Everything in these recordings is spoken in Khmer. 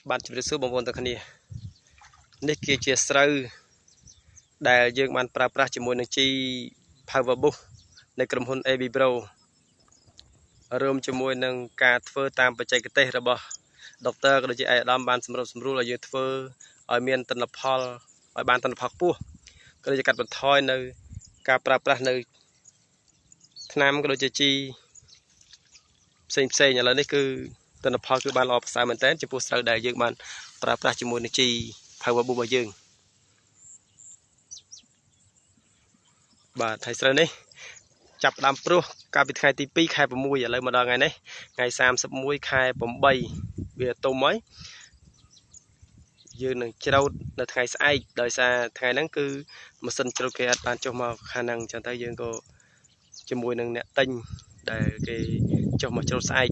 bạn chụp được số bóng bồn từ khán giả nick kia chia sâu đại dương bạn pra chỉ muốn chi power bookในក្រុមហ៊ុន AB Pro រួមជាមួយនឹងការធ្វើតាមបច្ចេកទេសរបស់ដុកទ័រក៏ដូចជាអាយដាមបានសម្រួលឲ្យយើងធ្វើឲ្យមានទិន្នផលឲ្យបានទិន្នផលខ្ពស់ក៏ដូចជាកាត់បន្ថយនៅការប្រើប្រាស់នៅថ្នាំក៏ដូចជាជីផ្សេងឥឡូវនេះគឺទិន្នផលគឺបានល្អប្រសើរមែនទែនចំពោះស្រូវដែលយើងបានប្រើប្រាស់ជាមួយនឹងជី Power Book របស់យើងបាទហើយស្រូវនេះចាប់ផ្ដើមព្រោះកាលពីថ្ងៃទី2ខែ6ឥឡូវមកដល់ថ្ងៃនេះថ្ងៃ31ខែ8វាទុំហើយយើងនឹងច្រូតនៅថ្ងៃស្អែកដោយសារថ្ងៃហ្នឹងគឺម៉ាស៊ីនច្រូតគេអត់បានចុះមកខាងហ្នឹងអញ្ចឹងទៅយើងក៏ជាមួយនឹងអ្នកទិញដែលគេចុះមកច្រូតស្អែក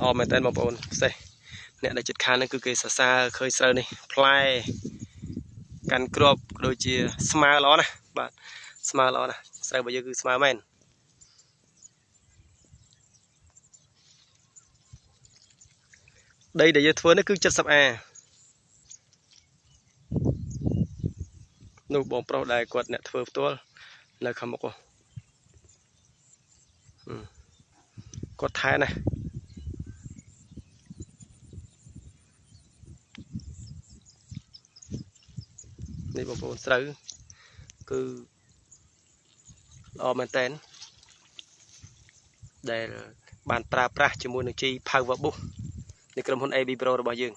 ល្អមែនតើបងប្អូនពិសេសអ្នកដែលចិត្តខាងហ្នឹងគឺគេសរសើរឃើញស្រូវនេះផ្លែកាន់គ្រាប់ដូចជាស្មើល្អណាស់បាទស្មើល្អណាស់ស្រូវរបស់យើងគឺស្មើមែនដីដែលយើងធ្វើនេះគឺ 70A នោះបងប្រុសដែលគាត់អ្នកធ្វើផ្ទាល់នៅខាងមុខគាត់ថែណានេះបងប្អូនស្រូវគឺល្អមែនតើដែលបានប្រើប្រាស់ជាមួយនឹងជី Power Book នៃក្រុមហ៊ុន AB Pro របស់យើង